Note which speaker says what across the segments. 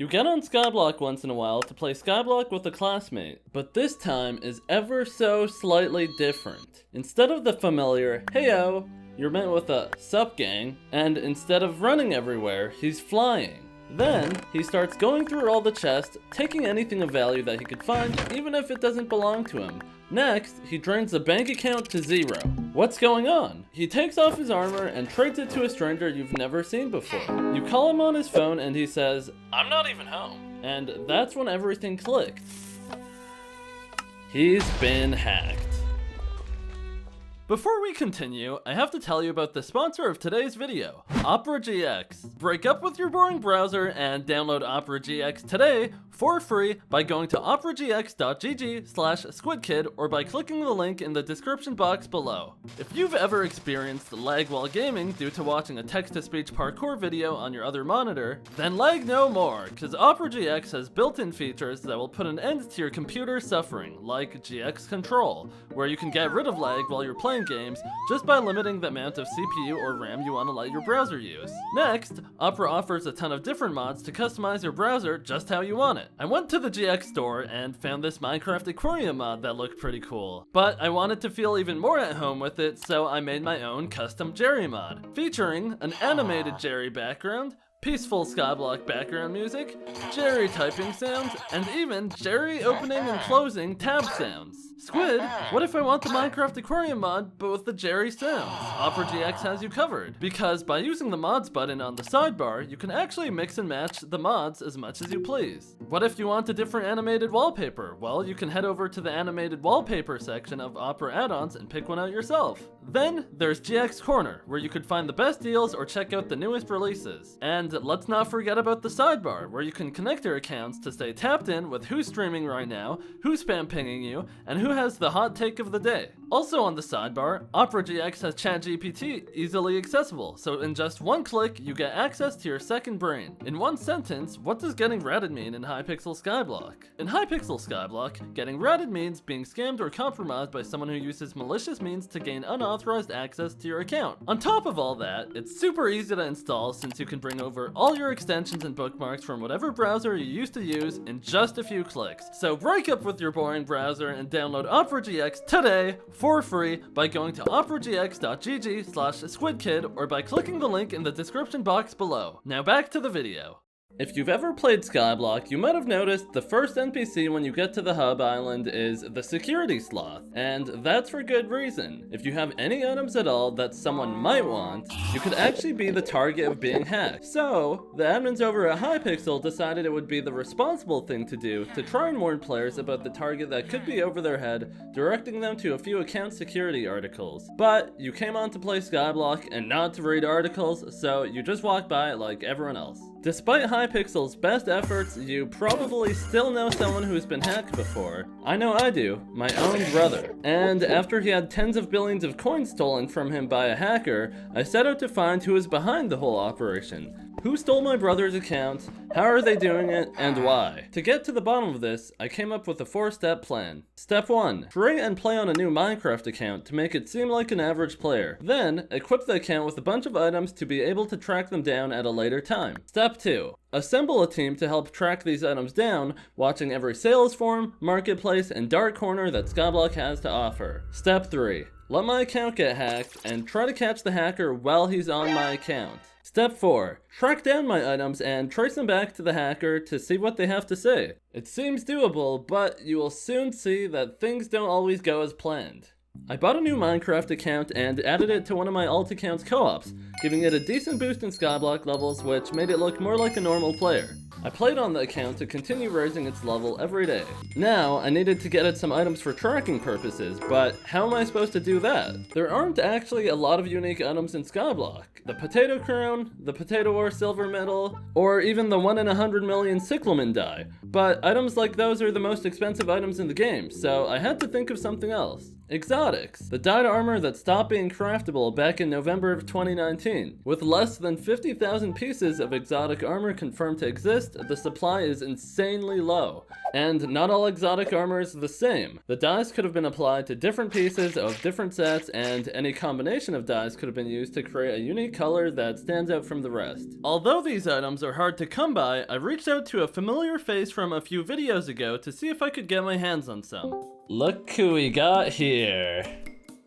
Speaker 1: You get on Skyblock once in a while to play Skyblock with a classmate, but this time is ever so slightly different. Instead of the familiar, heyo, you're met with a sup gang, and instead of running everywhere, he's flying. Then, he starts going through all the chests, taking anything of value that he could find, even if it doesn't belong to him. Next, he drains the bank account to zero. What's going on? He takes off his armor and trades it to a stranger you've never seen before. You call him on his phone and he says, "I'm not even home." And that's when everything clicked. He's been hacked. Before we continue, I have to tell you about the sponsor of today's video, Opera GX. Break up with your boring browser and download Opera GX today for free by going to operagx.gg/squidkid or by clicking the link in the description box below. If you've ever experienced lag while gaming due to watching a text-to-speech parkour video on your other monitor, then lag no more, because Opera GX has built-in features that will put an end to your computer suffering, like GX Control, where you can get rid of lag while you're playing games just by limiting the amount of CPU or RAM you want to let your browser use. Next, Opera offers a ton of different mods to customize your browser just how you want it. I went to the GX store and found this Minecraft aquarium mod that looked pretty cool, but I wanted to feel even more at home with it, so I made my own custom Jerry mod, featuring an animated Jerry background, peaceful Skyblock background music, Jerry typing sounds, and even Jerry opening and closing tab sounds. Squid, what if I want the Minecraft aquarium mod, but with the Jerry sounds? Opera GX has you covered, because by using the mods button on the sidebar, you can actually mix and match the mods as much as you please. What if you want a different animated wallpaper? Well, you can head over to the animated wallpaper section of Opera add-ons and pick one out yourself. Then there's GX Corner, where you could find the best deals or check out the newest releases. And let's not forget about the sidebar, where you can connect your accounts to stay tapped in with who's streaming right now, who's spam pinging you, and who has the hot take of the day. Also on the sidebar, Opera GX has ChatGPT easily accessible, so in just one click, you get access to your second brain. In one sentence, what does getting ratted mean in Hypixel Skyblock? In Hypixel Skyblock, getting ratted means being scammed or compromised by someone who uses malicious means to gain unauthorized access to your account. On top of all that, it's super easy to install since you can bring over all your extensions and bookmarks from whatever browser you used to use in just a few clicks. So break up with your boring browser and download Opera GX today for free by going to operagx.gg/squidkid or by clicking the link in the description box below. Now back to the video. If you've ever played Skyblock, you might have noticed the first NPC when you get to the hub island is the security sloth, and that's for good reason. If you have any items at all that someone might want, you could actually be the target of being hacked. So, the admins over at Hypixel decided it would be the responsible thing to do to try and warn players about the target that could be over their head, directing them to a few account security articles. But you came on to play Skyblock and not to read articles, so you just walk by it like everyone else. Despite Hypixel's best efforts, you probably still know someone who's been hacked before. I know I do, my own brother. And after he had tens of billions of coins stolen from him by a hacker, I set out to find who was behind the whole operation. Who stole my brother's account, how are they doing it, and why? To get to the bottom of this, I came up with a 4-step plan. Step 1. Create and play on a new Minecraft account to make it seem like an average player. Then, equip the account with a bunch of items to be able to track them down at a later time. Step 2. Assemble a team to help track these items down, watching every sales forum, marketplace, and dark corner that Skyblock has to offer. Step 3. Let my account get hacked, and try to catch the hacker while he's on my account. Step 4. Track down my items and trace them back to the hacker to see what they have to say. It seems doable, but you will soon see that things don't always go as planned. I bought a new Minecraft account and added it to one of my alt accounts co-ops, giving it a decent boost in Skyblock levels, which made it look more like a normal player. I played on the account to continue raising its level every day. Now, I needed to get it some items for tracking purposes, but how am I supposed to do that? There aren't actually a lot of unique items in Skyblock. The potato crown, the potato ore silver medal, or even the 1 in 100 million cyclamen die. But items like those are the most expensive items in the game, so I had to think of something else. Exotics, the dyed armor that stopped being craftable back in November of 2019. With less than 50,000 pieces of exotic armor confirmed to exist, the supply is insanely low. And not all exotic armor is the same. The dyes could have been applied to different pieces of different sets, and any combination of dyes could have been used to create a unique color that stands out from the rest. Although these items are hard to come by, I reached out to a familiar face from a few videos ago to see if I could get my hands on some. Look who we got here.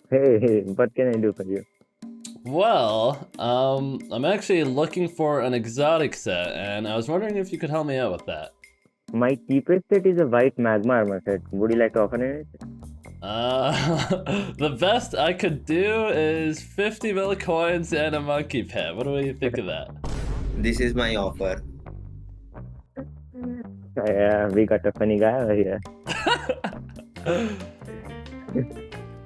Speaker 2: Hey, what can I do for you?
Speaker 1: Well, I'm actually looking for an exotic set, and I was wondering if you could help me out with that.
Speaker 2: My cheapest set is a white magma armor set. Would you like to offer it?
Speaker 1: The best I could do is 50 mil coins and a monkey pet. What do you think of that?
Speaker 3: This is my offer.
Speaker 2: Yeah, we got a funny guy over here.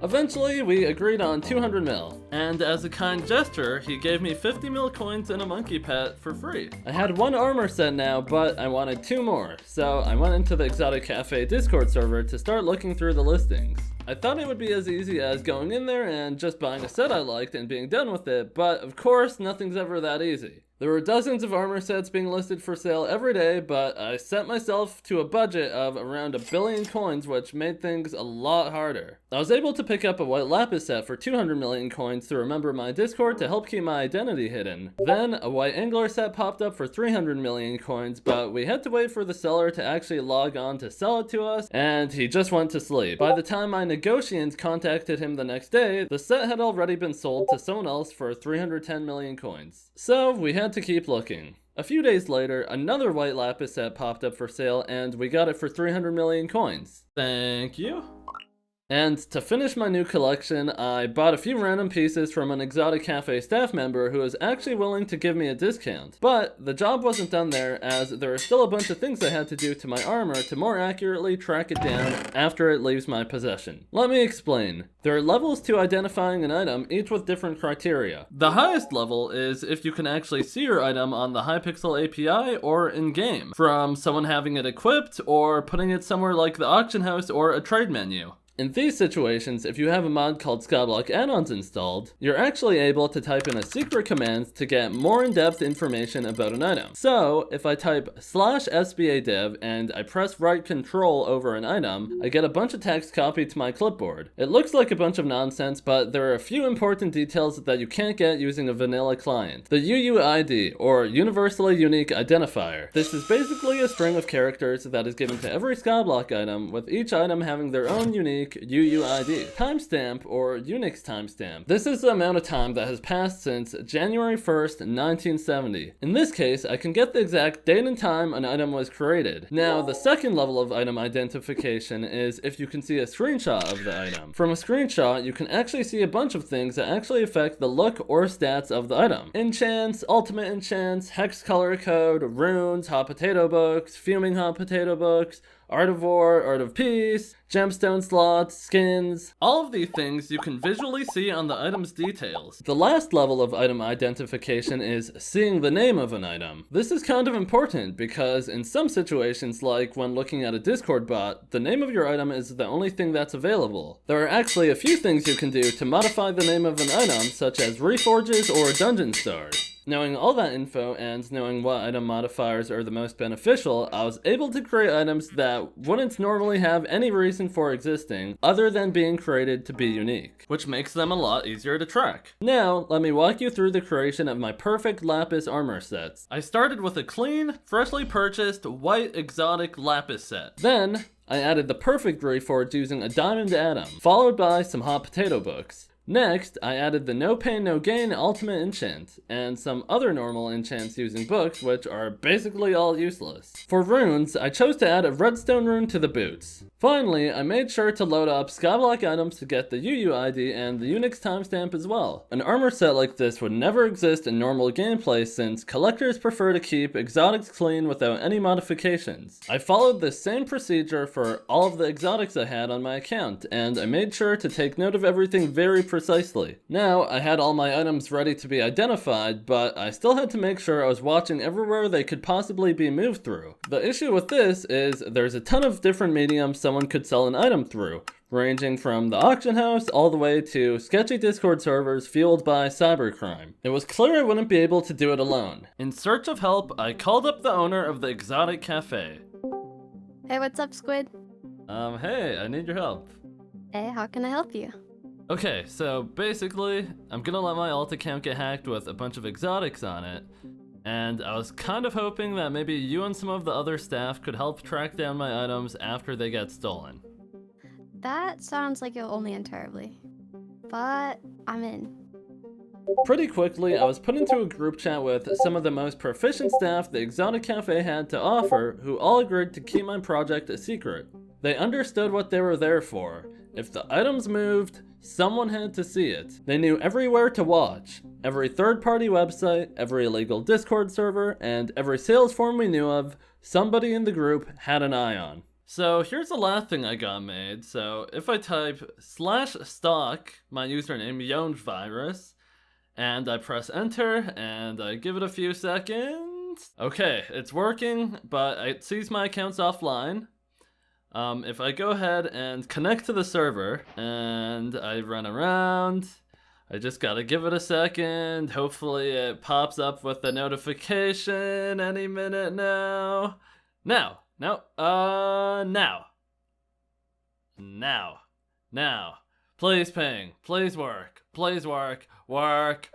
Speaker 1: Eventually, we agreed on 200 mil, and as a kind gesture, he gave me 50 mil coins and a monkey pet for free. I had one armor set now, but I wanted 2 more, so I went into the Exotic Cafe Discord server to start looking through the listings. I thought it would be as easy as going in there and just buying a set I liked and being done with it, but of course, nothing's ever that easy. There were dozens of armor sets being listed for sale every day, but I set myself to a budget of around 1 billion coins, which made things a lot harder. I was able to pick up a white lapis set for 200 million coins through a member of my Discord to help keep my identity hidden. Then, a white angler set popped up for 300 million coins, but we had to wait for the seller to actually log on to sell it to us, and he just went to sleep. By the time my negotiants contacted him the next day, the set had already been sold to someone else for 310 million coins. So, we had to keep looking. A few days later, another white lapis set popped up for sale, and we got it for 300 million coins. Thank you. And to finish my new collection, I bought a few random pieces from an Exotic Cafe staff member who was actually willing to give me a discount. But the job wasn't done there, as there are still a bunch of things I had to do to my armor to more accurately track it down after it leaves my possession. Let me explain. There are levels to identifying an item, each with different criteria. The highest level is if you can actually see your item on the Hypixel API or in-game, from someone having it equipped or putting it somewhere like the auction house or a trade menu. In these situations, if you have a mod called Skyblock add-ons installed, you're actually able to type in a secret command to get more in-depth information about an item. So, if I type /sbadev and I press right control over an item, I get a bunch of text copied to my clipboard. It looks like a bunch of nonsense, but there are a few important details that you can't get using a vanilla client. The UUID, or Universally Unique Identifier. This is basically a string of characters that is given to every Skyblock item, with each item having their own unique UUID. Timestamp, or Unix timestamp. This is the amount of time that has passed since January 1st, 1970. In this case, I can get the exact date and time an item was created. Now, the second level of item identification is if you can see a screenshot of the item. From a screenshot, you can actually see a bunch of things that actually affect the look or stats of the item. Enchants, ultimate enchants, hex color code, runes, hot potato books, fuming hot potato books, Art of War, Art of Peace, gemstone slots, skins. All of these things you can visually see on the item's details. The last level of item identification is seeing the name of an item. This is kind of important because in some situations, like when looking at a Discord bot, the name of your item is the only thing that's available. There are actually a few things you can do to modify the name of an item, such as reforges or dungeon stars. Knowing all that info and knowing what item modifiers are the most beneficial, I was able to create items that wouldn't normally have any reason for existing other than being created to be unique, which makes them a lot easier to track. Now, let me walk you through the creation of my perfect lapis armor sets. I started with a clean, freshly purchased white exotic lapis set. Then, I added the perfect reforge using a diamond atom, followed by some hot potato books. Next, I added the No Pain No Gain ultimate enchant, and some other normal enchants using books, which are basically all useless. For runes, I chose to add a redstone rune to the boots. Finally, I made sure to load up Skyblock items to get the UUID and the Unix timestamp as well. An armor set like this would never exist in normal gameplay since collectors prefer to keep exotics clean without any modifications. I followed this same procedure for all of the exotics I had on my account, and I made sure to take note of everything very precisely. Now, I had all my items ready to be identified, but I still had to make sure I was watching everywhere they could possibly be moved through. The issue with this is there's a ton of different mediums someone could sell an item through, ranging from the auction house all the way to sketchy Discord servers fueled by cybercrime. It was clear I wouldn't be able to do it alone. In search of help, I called up the owner of the exotic cafe.
Speaker 4: Hey, what's up, Squid?
Speaker 1: Hey, I need your help.
Speaker 4: Hey, how can I help you?
Speaker 1: Okay, so basically, I'm gonna let my alt account get hacked with a bunch of exotics on it, and I was kind of hoping that maybe you and some of the other staff could help track down my items after they get stolen.
Speaker 4: That sounds like it'll only end terribly. But I'm in.
Speaker 1: Pretty quickly, I was put into a group chat with some of the most proficient staff the Exotic Cafe had to offer, who all agreed to keep my project a secret. They understood what they were there for. If the items moved, someone had to see it. They knew everywhere to watch. Every third-party website, every illegal Discord server, and every sales form we knew of, somebody in the group had an eye on. So here's the last thing I got made. So if I type /stock, my username YownVirus, and I press enter, and I give it a few seconds. Okay, it's working, but it sees my account's offline. If I go ahead and connect to the server, and I run around, I just gotta give it a second. Hopefully it pops up with a notification any minute now. Now. Please ping, please work, work.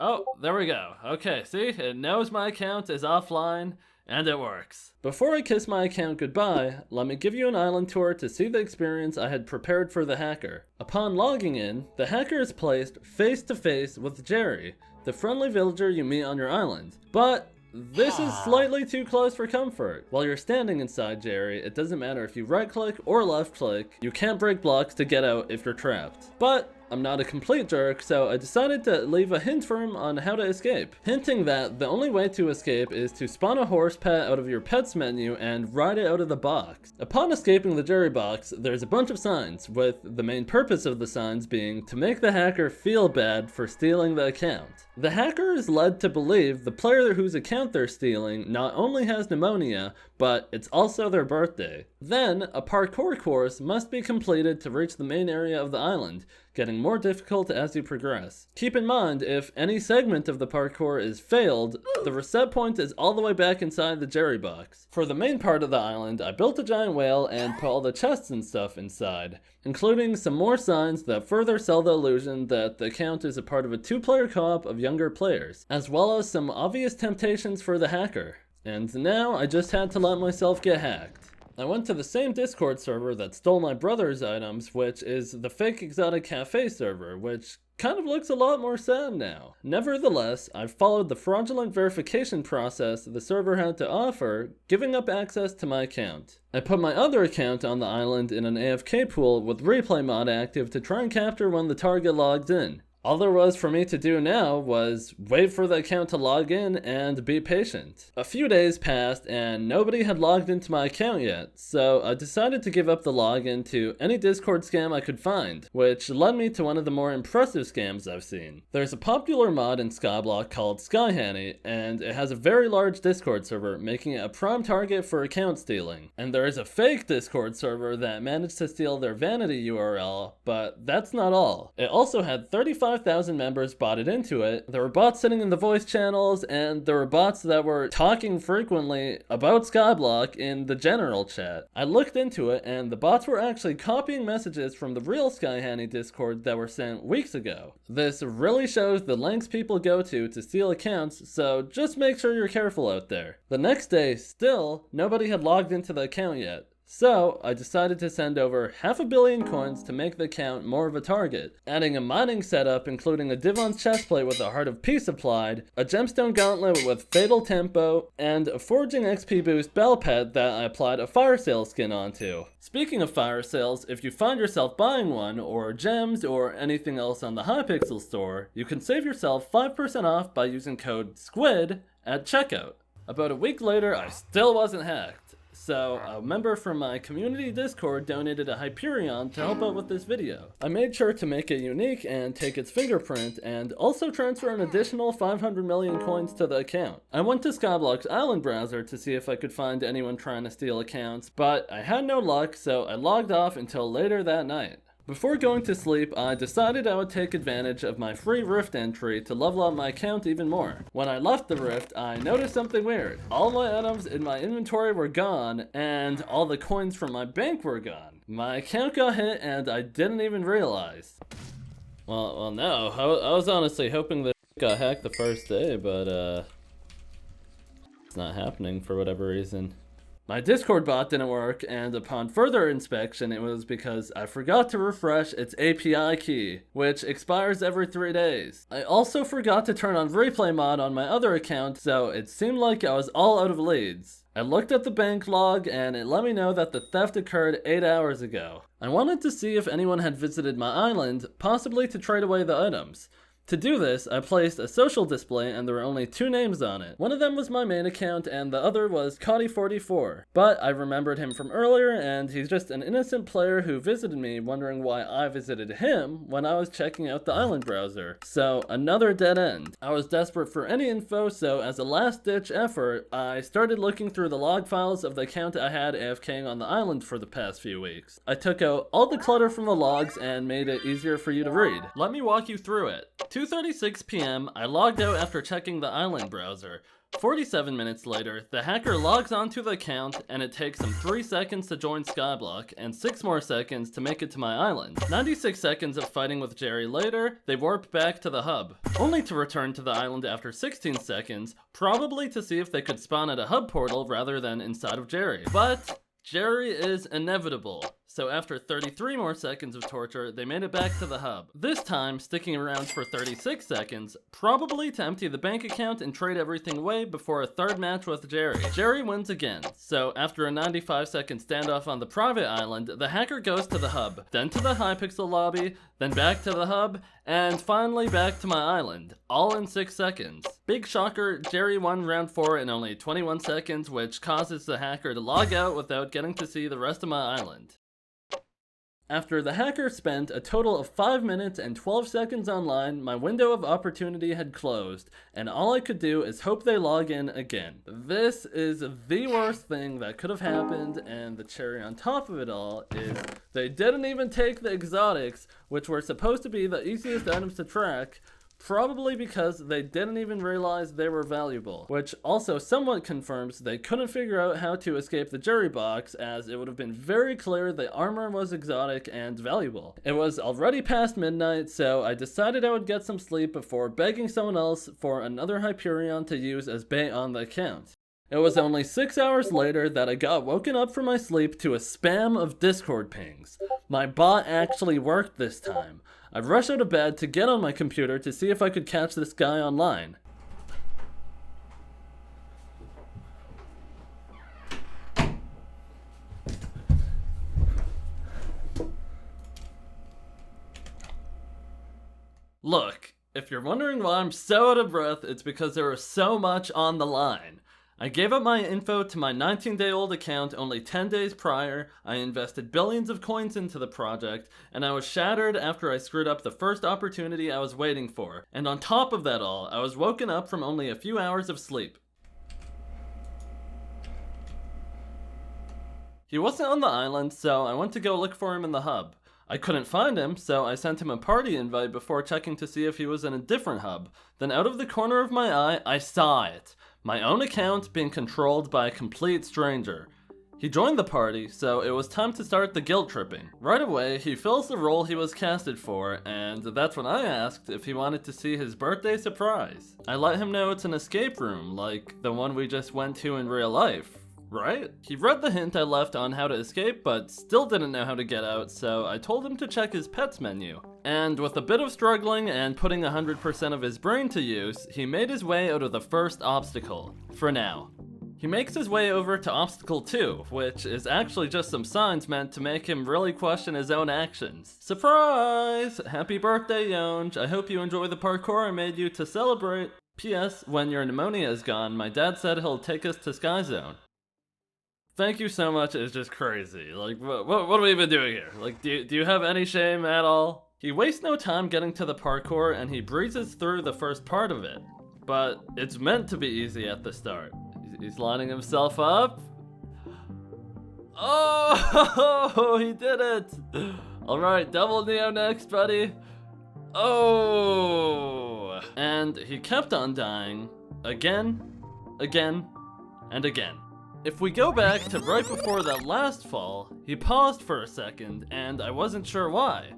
Speaker 1: Oh, there we go. Okay, see, it knows my account is offline, and it works. Before I kiss my account goodbye, let me give you an island tour to see the experience I had prepared for the hacker. Upon logging in, the hacker is placed face to face with Jerry, the friendly villager you meet on your island. But this is slightly too close for comfort. While you're standing inside Jerry, it doesn't matter if you right click or left click, you can't break blocks to get out if you're trapped. But I'm not a complete jerk, so I decided to leave a hint for him on how to escape. Hinting that the only way to escape is to spawn a horse pet out of your pets menu and ride it out of the box. Upon escaping the Jerry box, there's a bunch of signs, with the main purpose of the signs being to make the hacker feel bad for stealing the account. The hacker is led to believe the player whose account they're stealing not only has pneumonia, but it's also their birthday. Then, a parkour course must be completed to reach the main area of the island, getting more difficult as you progress. Keep in mind, if any segment of the parkour is failed, the reset point is all the way back inside the Jerry box. For the main part of the island, I built a giant whale and put all the chests and stuff inside, including some more signs that further sell the illusion that the account is a part of a two-player co-op of younger players, as well as some obvious temptations for the hacker. And now I just had to let myself get hacked. I went to the same Discord server that stole my brother's items, which is the fake Exotic Cafe server, which kind of looks a lot more sad now. Nevertheless, I followed the fraudulent verification process the server had to offer, giving up access to my account. I put my other account on the island in an AFK pool with replay mod active to try and capture when the target logged in. All there was for me to do now was wait for the account to log in and be patient. A few days passed and nobody had logged into my account yet, so I decided to give up the login to any Discord scam I could find, which led me to one of the more impressive scams I've seen. There's a popular mod in Skyblock called Skyhanny, and it has a very large Discord server, making it a prime target for account stealing. And there is a fake Discord server that managed to steal their vanity URL, but that's not all. It also had 35,000 members botted into it. There were bots sitting in the voice channels, and there were bots that were talking frequently about Skyblock in the general chat. I looked into it, and the bots were actually copying messages from the real Skyhanny Discord that were sent weeks ago. This really shows the lengths people go to steal accounts, so just make sure you're careful out there. The next day, still, nobody had logged into the account yet. So, I decided to send over 500 million coins to make the account more of a target, adding a mining setup including a Divon's chestplate with a Heart of Peace applied, a gemstone gauntlet with Fatal Tempo, and a Forging XP boost bell pet that I applied a fire sale skin onto. Speaking of fire sales, if you find yourself buying one, or gems, or anything else on the Hypixel store, you can save yourself 5% off by using code SQUID at checkout. About a week later, I still wasn't hacked. so a member from my community Discord donated a Hyperion to help out with this video. I made sure to make it unique and take its fingerprint, and also transfer an additional 500 million coins to the account. I went to Skyblock's island browser to see if I could find anyone trying to steal accounts, but I had no luck, so I logged off until later that night. Before going to sleep, I decided I would take advantage of my free Rift entry to level up my account even more. When I left the Rift, I noticed something weird. All my items in my inventory were gone, and all the coins from my bank were gone. My account got hit, and I didn't even realize. Well, no. I was honestly hoping that got hacked the first day, but it's not happening for whatever reason. My Discord bot didn't work, and upon further inspection, it was because I forgot to refresh its API key, which expires every 3 days. I also forgot to turn on replay mod on my other account, so it seemed like I was all out of leads. I looked at the bank log, and it let me know that the theft occurred 8 hours ago. I wanted to see if anyone had visited my island, possibly to trade away the items. To do this, I placed a social display and there were only 2 names on it. One of them was my main account and the other was Cotty44. But I remembered him from earlier and he's just an innocent player who visited me wondering why I visited him when I was checking out the island browser. So another dead end. I was desperate for any info, so as a last ditch effort, I started looking through the log files of the account I had AFKing on the island for the past few weeks. I took out all the clutter from the logs and made it easier for you to read. Let me walk you through it. 2:36 p.m., I logged out after checking the island browser. 47 minutes later, the hacker logs onto the account and it takes him 3 seconds to join Skyblock and 6 more seconds to make it to my island. 96 seconds of fighting with Jerry later, they warped back to the hub, only to return to the island after 16 seconds, probably to see if they could spawn at a hub portal rather than inside of Jerry. But Jerry is inevitable. So after 33 more seconds of torture, they made it back to the hub. This time, sticking around for 36 seconds, probably to empty the bank account and trade everything away before a third match with Jerry. Jerry wins again. So after a 95-second standoff on the private island, the hacker goes to the hub, then to the Hypixel lobby, then back to the hub, and finally back to my island, all in 6 seconds. Big shocker, Jerry won round 4 in only 21 seconds, which causes the hacker to log out without getting to see the rest of my island. After the hacker spent a total of 5 minutes and 12 seconds online, my window of opportunity had closed, and all I could do is hope they log in again. This is the worst thing that could have happened, and the cherry on top of it all is they didn't even take the exotics, which were supposed to be the easiest items to track, probably because they didn't even realize they were valuable, which also somewhat confirms they couldn't figure out how to escape the jury box, as it would have been very clear the armor was exotic and valuable. It was already past midnight, so I decided I would get some sleep before begging someone else for another Hyperion to use as bait on the account. It was only 6 hours later that I got woken up from my sleep to a spam of Discord pings. My bot actually worked this time. I rushed out of bed to get on my computer to see if I could catch this guy online. Look, if you're wondering why I'm so out of breath, it's because there was so much on the line. I gave up my info to my 19-day-old account only 10 days prior, I invested billions of coins into the project, and I was shattered after I screwed up the first opportunity I was waiting for. And on top of that all, I was woken up from only a few hours of sleep. He wasn't on the island, so I went to go look for him in the hub. I couldn't find him, so I sent him a party invite before checking to see if he was in a different hub. Then out of the corner of my eye, I saw it. My own account being controlled by a complete stranger. He joined the party, so it was time to start the guilt tripping. Right away, he fills the role he was casted for, and that's when I asked if he wanted to see his birthday surprise. I let him know it's an escape room, like the one we just went to in real life, right? He read the hint I left on how to escape, but still didn't know how to get out, so I told him to check his pets menu. And with a bit of struggling and putting 100% of his brain to use, he made his way out of the first obstacle, for now. He makes his way over to obstacle 2, which is actually just some signs meant to make him really question his own actions. Surprise! Happy birthday, Yonj! I hope you enjoy the parkour I made you to celebrate. P.S. When your pneumonia is gone, my dad said he'll take us to Sky Zone. thank you so much is just crazy. Like, what are we even doing here? Like, do you have any shame at all? He wastes no time getting to the parkour and he breezes through the first part of it. But it's meant to be easy at the start. He's lining himself up. Oh, he did it! Alright, double Neo next, buddy. Oh! And he kept on dying. Again, again, and again. If we go back to right before that last fall, he paused for a second, and I wasn't sure why.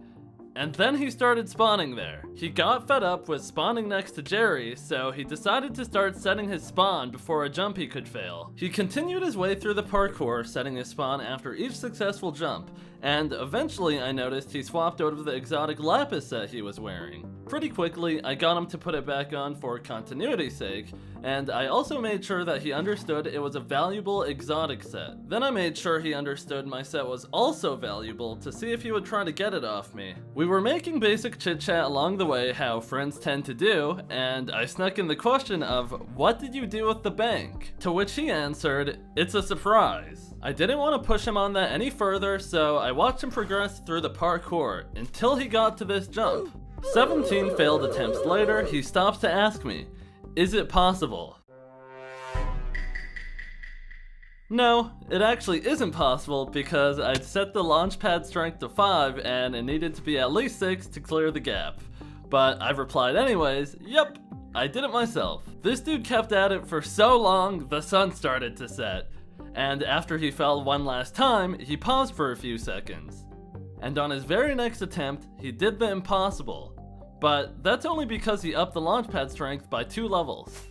Speaker 1: And then he started spawning there. He got fed up with spawning next to Jerry, so he decided to start setting his spawn before a jump he could fail. He continued his way through the parkour, setting his spawn after each successful jump, and eventually I noticed he swapped out of the exotic lapis set he was wearing. Pretty quickly, I got him to put it back on for continuity's sake, and I also made sure that he understood it was a valuable exotic set. Then I made sure he understood my set was also valuable to see if he would try to get it off me. We were making basic chit chat along the way, how friends tend to do, and I snuck in the question of, what did you do with the bank? To which he answered, it's a surprise. I didn't want to push him on that any further, so I watched him progress through the parkour until he got to this jump. 17 failed attempts later, he stops to ask me, is it possible? No, it actually isn't possible because I'd set the launch pad strength to 5 and it needed to be at least 6 to clear the gap. But I replied anyways, yep, I did it myself. This dude kept at it for so long, the sun started to set. And after he fell one last time, he paused for a few seconds. And on his very next attempt, he did the impossible. But that's only because he upped the launchpad strength by 2 levels.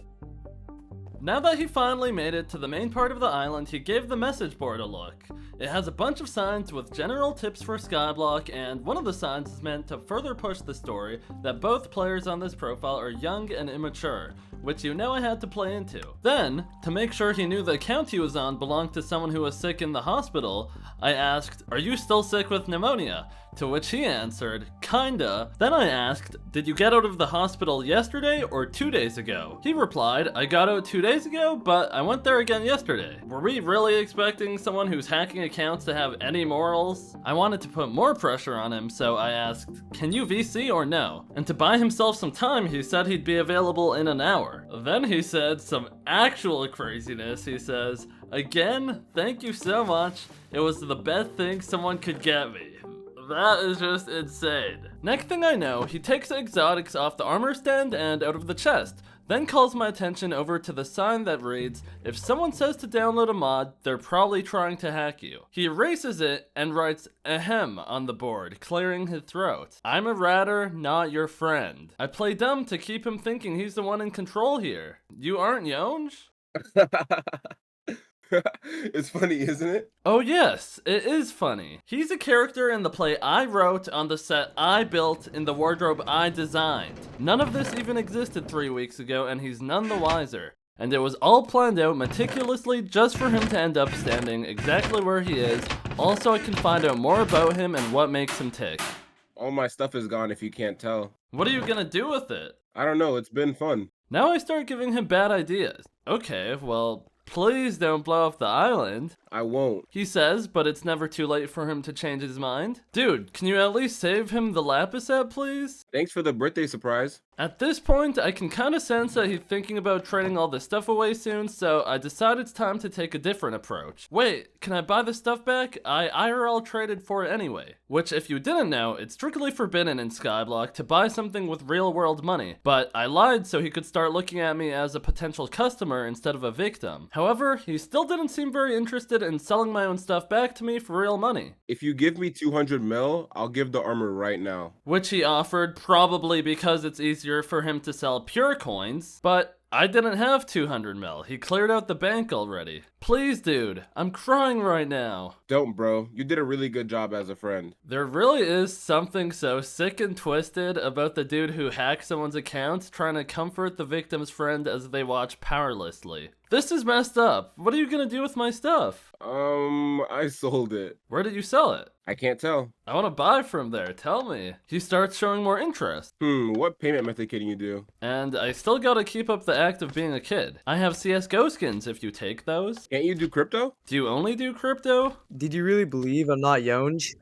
Speaker 1: Now that he finally made it to the main part of the island, he gave the message board a look. It has a bunch of signs with general tips for Skyblock, and one of the signs is meant to further push the story that both players on this profile are young and immature, which you know I had to play into. Then, to make sure he knew the account he was on belonged to someone who was sick in the hospital, I asked, are you still sick with pneumonia? To which he answered, kinda. Then I asked, did you get out of the hospital yesterday or 2 days ago? He replied, I got out 2 days ago, but I went there again yesterday. Were we really expecting someone who's hacking accounts to have any morals? I wanted to put more pressure on him, so I asked, can you VC or no? And to buy himself some time, he said he'd be available in an hour. Then he said some actual craziness. He says, again, thank you so much. It was the best thing someone could get me. That is just insane. Next thing I know, he takes the exotics off the armor stand and out of the chest, then calls my attention over to the sign that reads, if someone says to download a mod, they're probably trying to hack you. He erases it and writes ahem on the board, clearing his throat. I'm a ratter, not your friend. I play dumb to keep him thinking he's the one in control here. You aren't Yonj?
Speaker 5: It's funny, isn't it?
Speaker 1: Oh yes, it is funny. He's a character in the play I wrote on the set I built in the wardrobe I designed. None of this even existed 3 weeks ago and he's none the wiser. And it was all planned out meticulously just for him to end up standing exactly where he is. Also I can find out more about him and what makes him tick.
Speaker 5: All my stuff is gone if you can't tell.
Speaker 1: What are you gonna do with it?
Speaker 5: I don't know, it's been fun.
Speaker 1: Now I start giving him bad ideas. Okay, well, please don't blow up the island.
Speaker 5: I won't.
Speaker 1: He says, but it's never too late for him to change his mind. Dude, can you at least save him the lapis set, please?
Speaker 5: Thanks for the birthday surprise.
Speaker 1: At this point, I can kinda sense that he's thinking about trading all this stuff away soon, so I decide it's time to take a different approach. Wait, can I buy the stuff back? I IRL traded for it anyway. Which, if you didn't know, it's strictly forbidden in Skyblock to buy something with real world money. But I lied so he could start looking at me as a potential customer instead of a victim. However, he still didn't seem very interested in selling my own stuff back to me for real money.
Speaker 5: If you give me 200 mil, I'll give the armor right now.
Speaker 1: Which he offered, probably because it's easier for him to sell pure coins, but I didn't have 200 mil. He cleared out the bank already. Please, dude, I'm crying right now.
Speaker 5: Don't, bro. You did a really good job as a friend.
Speaker 1: There really is something so sick and twisted about the dude who hacks someone's account trying to comfort the victim's friend as they watch powerlessly. This is messed up. What are you gonna do with my stuff?
Speaker 5: I sold it.
Speaker 1: Where did you sell it?
Speaker 5: I can't tell.
Speaker 1: I want to buy from there, tell me. He starts showing more interest.
Speaker 5: What payment method can you do?
Speaker 1: And I still gotta keep up the act of being a kid. I have CSGO skins if you take those.
Speaker 5: Can't you do crypto?
Speaker 1: Do you only do crypto?
Speaker 6: Did you really believe I'm not Yonj?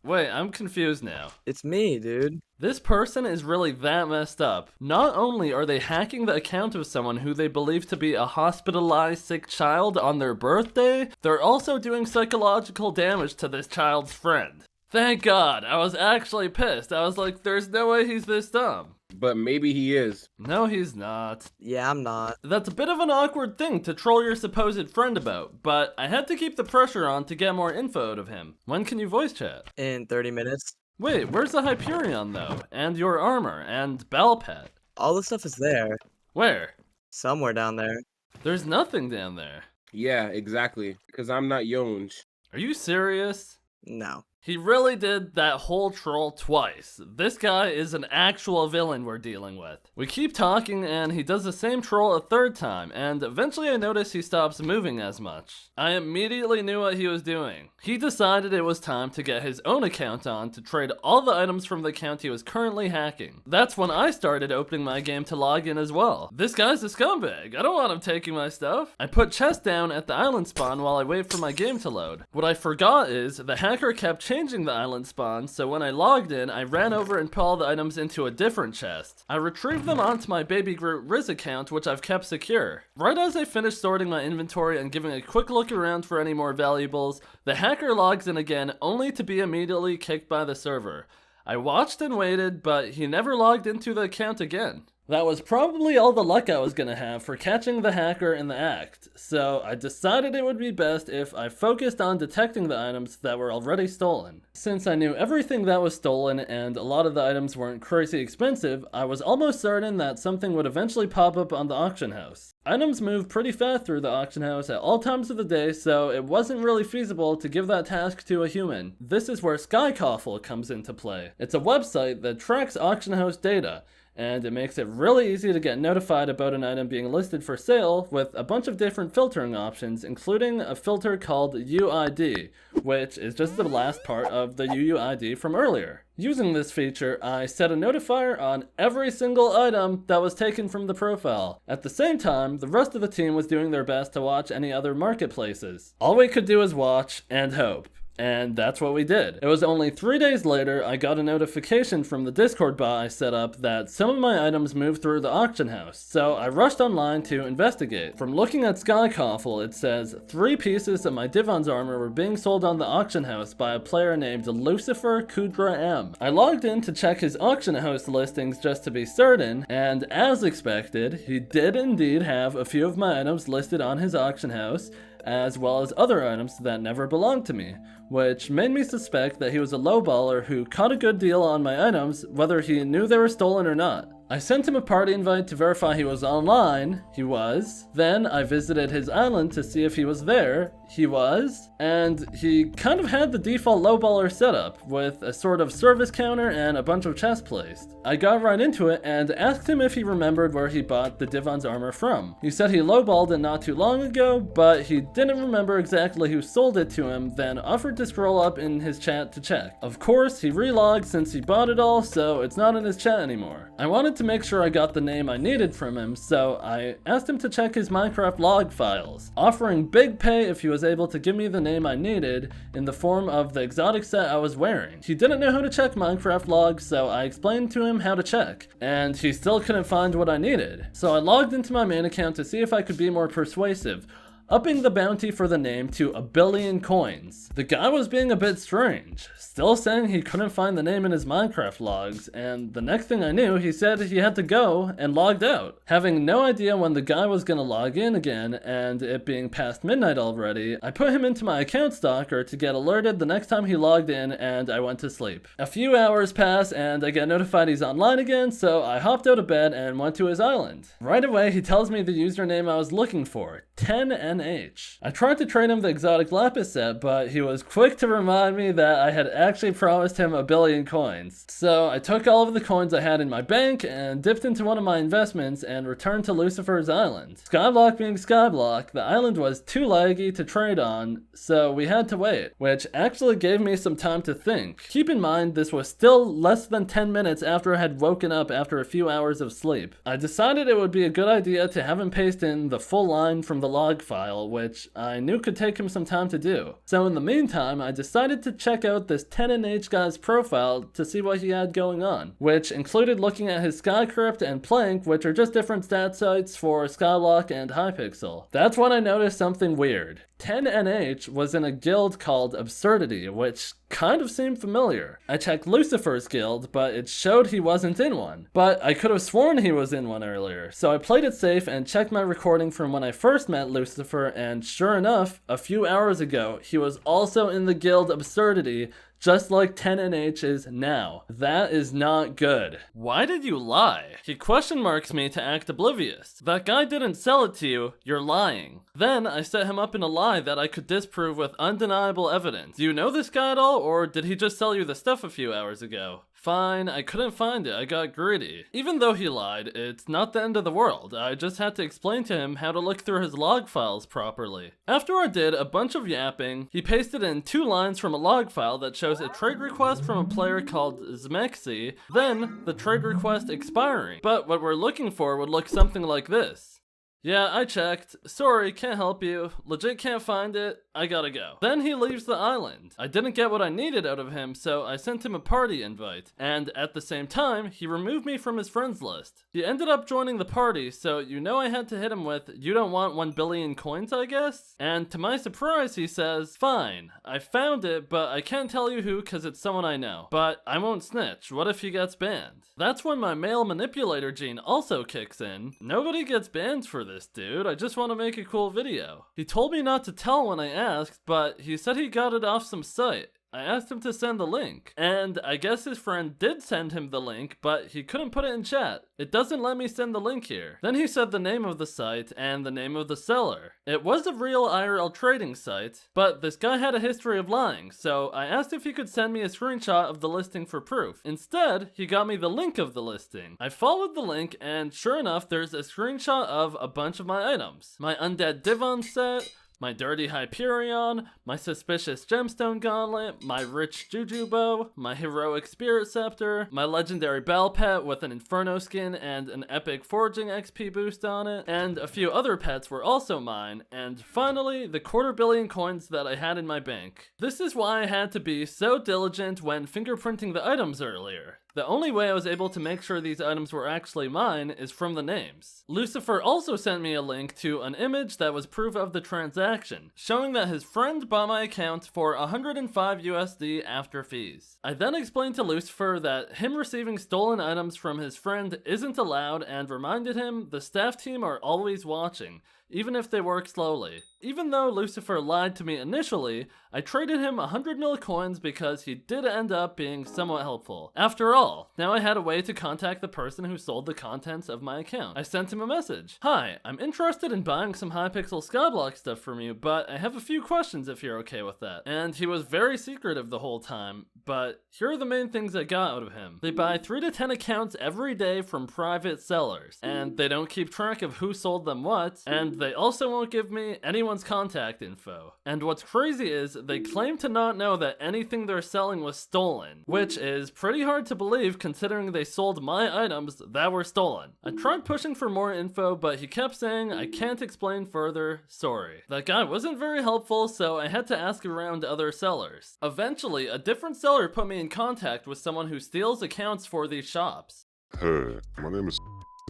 Speaker 1: Wait, I'm confused now.
Speaker 6: It's me, dude.
Speaker 1: This person is really that messed up. Not only are they hacking the account of someone who they believe to be a hospitalized sick child on their birthday, they're also doing psychological damage to this child's friend. Thank God, I was actually pissed. I was like, there's no way he's this dumb.
Speaker 5: But maybe he is.
Speaker 1: No, he's not.
Speaker 6: Yeah, I'm not.
Speaker 1: That's a bit of an awkward thing to troll your supposed friend about, but I had to keep the pressure on to get more info out of him. When can you voice chat?
Speaker 6: In 30 minutes.
Speaker 1: Wait, where's the Hyperion though? And your armor, and Balpet?
Speaker 6: All the stuff is there.
Speaker 1: Where?
Speaker 6: Somewhere down there.
Speaker 1: There's nothing down there.
Speaker 5: Yeah, exactly. Because I'm not Yonj.
Speaker 1: Are you serious?
Speaker 6: No.
Speaker 1: He really did that whole troll twice. This guy is an actual villain we're dealing with. We keep talking and he does the same troll a third time, and eventually I notice he stops moving as much. I immediately knew what he was doing. He decided it was time to get his own account on to trade all the items from the account he was currently hacking. That's when I started opening my game to log in as well. This guy's a scumbag. I don't want him taking my stuff. I put chest down at the island spawn while I wait for my game to load. What I forgot is the hacker kept changing the island spawn, so when I logged in, I ran over and put all the items into a different chest. I retrieved them onto my Baby Groot Riz account, which I've kept secure. Right as I finished sorting my inventory and giving a quick look around for any more valuables, the hacker logs in again, only to be immediately kicked by the server. I watched and waited, but he never logged into the account again. That was probably all the luck I was gonna have for catching the hacker in the act, so I decided it would be best if I focused on detecting the items that were already stolen. Since I knew everything that was stolen and a lot of the items weren't crazy expensive, I was almost certain that something would eventually pop up on the auction house. Items move pretty fast through the auction house at all times of the day, so it wasn't really feasible to give that task to a human. This is where Skyblock comes into play. It's a website that tracks auction house data, and it makes it really easy to get notified about an item being listed for sale with a bunch of different filtering options, including a filter called UID, which is just the last part of the UUID from earlier. Using this feature, I set a notifier on every single item that was taken from the profile. At the same time, the rest of the team was doing their best to watch any other marketplaces. All we could do is watch and hope. And that's what we did. It was only 3 days later I got a notification from the Discord bot I set up that some of my items moved through the auction house, so I rushed online to investigate. From looking at Skyblock, it says 3 pieces of my Divon's armor were being sold on the auction house by a player named Lucifer Kudra M. I logged in to check his auction house listings just to be certain, and as expected, he did indeed have a few of my items listed on his auction house, as well as other items that never belonged to me, which made me suspect that he was a lowballer who caught a good deal on my items, whether he knew they were stolen or not. I sent him a party invite to verify he was online. He was. Then I visited his island to see if he was there. He was. And he kind of had the default lowballer setup, with a sort of service counter and a bunch of chests placed. I got right into it and asked him if he remembered where he bought the Divon's armor from. He said he lowballed it not too long ago, but he didn't remember exactly who sold it to him, then offered to scroll up in his chat to check. Of course, he relogged since he bought it all, so it's not in his chat anymore. I wanted to make sure I got the name I needed from him, so I asked him to check his Minecraft log files, offering big pay if he was able to give me the name I needed in the form of the exotic set I was wearing. He didn't know how to check Minecraft logs, so I explained to him how to check, and he still couldn't find what I needed. So I logged into my main account to see if I could be more persuasive, upping the bounty for the name to 1 billion coins. The guy was being a bit strange, still saying he couldn't find the name in his Minecraft logs, and the next thing I knew, he said he had to go and logged out. Having no idea when the guy was gonna log in again, and it being past midnight already, I put him into my account stalker to get alerted the next time he logged in, and I went to sleep. A few hours pass, and I get notified he's online again, so I hopped out of bed and went to his island. Right away, he tells me the username I was looking for, 10N 10NH. I tried to trade him the exotic lapis set, but he was quick to remind me that I had actually promised him 1 billion coins. So I took all of the coins I had in my bank and dipped into one of my investments and returned to Lucifer's island. Skyblock being Skyblock, the island was too laggy to trade on, so we had to wait, which actually gave me some time to think. Keep in mind, this was still less than 10 minutes after I had woken up after a few hours of sleep. I decided it would be a good idea to have him paste in the full line from the log file, which I knew could take him some time to do. So in the meantime, I decided to check out this 10NH guy's profile to see what he had going on, which included looking at his Skycrypt and Plank, which are just different stat sites for Skyblock and Hypixel. That's when I noticed something weird. 10NH was in a guild called Absurdity, which kind of seemed familiar. I checked Lucifer's guild, but it showed he wasn't in one. But I could have sworn he was in one earlier, so I played it safe and checked my recording from when I first met Lucifer, and sure enough, a few hours ago, he was also in the guild Absurdity, just like 10NH is now. That is not good. Why did you lie? He question marks me to act oblivious. That guy didn't sell it to you, you're lying. Then I set him up in a lie that I could disprove with undeniable evidence. Do you know this guy at all, or did he just sell you the stuff a few hours ago? Fine, I couldn't find it, I got greedy. Even though he lied, it's not the end of the world. I just had to explain to him how to look through his log files properly. After I did a bunch of yapping, he pasted in 2 lines from a log file that shows a trade request from a player called Zmexi, then the trade request expiring. But what we're looking for would look something like this. Yeah, I checked. Sorry, can't help you. Legit can't find it. I gotta go. Then he leaves the island. I didn't get what I needed out of him, so I sent him a party invite. And at the same time, he removed me from his friends list. He ended up joining the party, so you know I had to hit him with, "You don't want 1 billion coins, I guess?" And to my surprise, he says, "Fine, I found it, but I can't tell you who cause it's someone I know. But I won't snitch. What if he gets banned?" That's when my male manipulator gene also kicks in. Nobody gets banned for this, dude. I just want to make a cool video. He told me not to tell when I asked, but he said he got it off some site. I asked him to send the link, and I guess his friend did send him the link, but he couldn't put it in chat. It doesn't let me send the link here. Then he said the name of the site and the name of the seller. It was a real IRL trading site, but this guy had a history of lying, so I asked if he could send me a screenshot of the listing for proof. Instead, he got me the link of the listing. I followed the link, and sure enough, there's a screenshot of a bunch of my items. My Undead Divon set, my Dirty Hyperion, my Suspicious Gemstone Gauntlet, my Rich Juju Bow, my Heroic Spirit Scepter, my Legendary Bell Pet with an Inferno skin and an Epic Forging XP boost on it, and a few other pets were also mine, and finally, the 250 million coins that I had in my bank. This is why I had to be so diligent when fingerprinting the items earlier. The only way I was able to make sure these items were actually mine is from the names. Lucifer also sent me a link to an image that was proof of the transaction, showing that his friend bought my account for 105 USD after fees. I then explained to Lucifer that him receiving stolen items from his friend isn't allowed and reminded him the staff team are always watching, even if they work slowly. Even though Lucifer lied to me initially, I traded him 100 mil coins because he did end up being somewhat helpful. After all, now I had a way to contact the person who sold the contents of my account. I sent him a message. "Hi, I'm interested in buying some Hypixel Skyblock stuff from you, but I have a few questions if you're okay with that." And he was very secretive the whole time, but here are the main things I got out of him. They buy 3 to 10 accounts every day from private sellers, and they don't keep track of who sold them what, and they also won't give me anyone's contact info. And what's crazy is they claim to not know that anything they're selling was stolen, which is pretty hard to believe considering they sold my items that were stolen. I tried pushing for more info, but he kept saying I can't explain further, sorry. That guy wasn't very helpful, so I had to ask around other sellers. Eventually, a different seller put me in contact with someone who steals accounts for these shops.
Speaker 7: Hey, my name is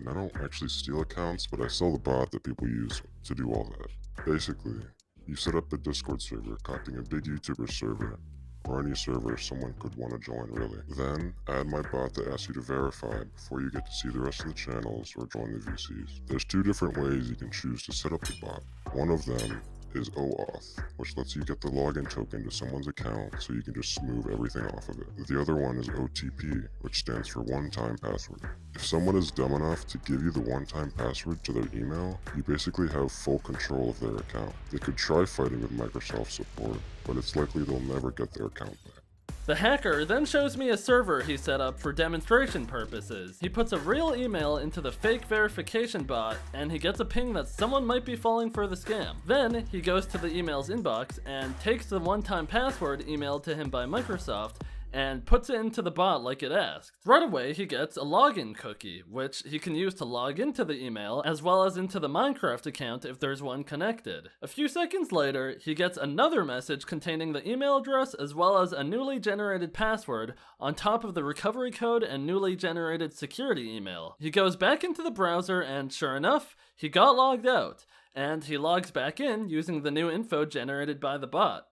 Speaker 7: and I don't actually steal accounts, but I sell the bot that people use to do all that. Basically, you set up a Discord server copying a big YouTuber server, or any server someone could want to join really. Then, add my bot that asks you to verify before you get to see the rest of the channels or join the VCs. There's 2 different ways you can choose to set up the bot. One of them is OAuth, which lets you get the login token to someone's account so you can just smooth everything off of it. The other one is OTP, which stands for one-time password. If someone is dumb enough to give you the one-time password to their email, you basically have full control of their account. They could try fighting with Microsoft support, but it's likely they'll never get their account back.
Speaker 1: The hacker then shows me a server he set up for demonstration purposes. He puts a real email into the fake verification bot, and he gets a ping that someone might be falling for the scam. Then he goes to the email's inbox and takes the one-time password emailed to him by Microsoft and puts it into the bot like it asked. Right away, he gets a login cookie, which he can use to log into the email, as well as into the Minecraft account if there's one connected. A few seconds later, he gets another message containing the email address as well as a newly generated password on top of the recovery code and newly generated security email. He goes back into the browser and sure enough, he got logged out, and he logs back in using the new info generated by the bot.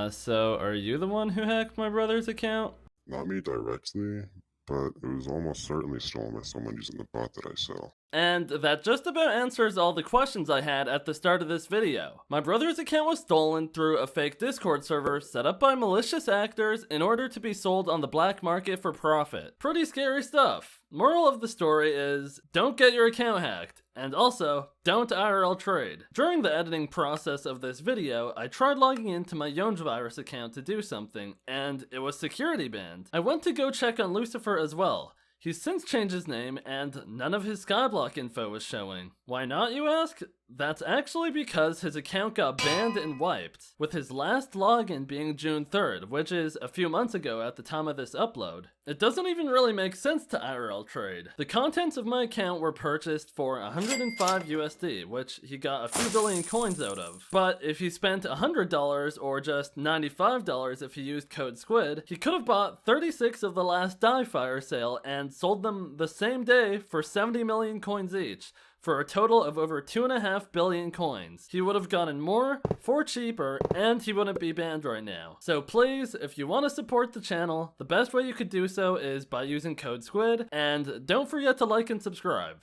Speaker 1: So are you the one who hacked my brother's account?
Speaker 7: Not me directly, but it was almost certainly stolen by someone using the bot that I sell.
Speaker 1: And that just about answers all the questions I had at the start of this video. My brother's account was stolen through a fake Discord server set up by malicious actors in order to be sold on the black market for profit. Pretty scary stuff. Moral of the story is, don't get your account hacked. And also, don't IRL trade. During the editing process of this video, I tried logging into my Virus account to do something, and it was security banned. I went to go check on Lucifer as well. He's since changed his name, and none of his Skyblock info is showing. Why not, you ask? That's actually because his account got banned and wiped, with his last login being June 3rd, which is a few months ago at the time of this upload. It doesn't even really make sense to IRL trade. The contents of my account were purchased for 105 USD, which he got a few billion coins out of. But if he spent $100 or just $95 if he used code SQUID, he could have bought 36 of the last Die Fire sale and sold them the same day for 70 million coins each, for a total of over 2.5 billion coins. He would have gotten more for cheaper, and he wouldn't be banned right now. So please, if you want to support the channel, the best way you could do so is by using code SQUID, and don't forget to like and subscribe.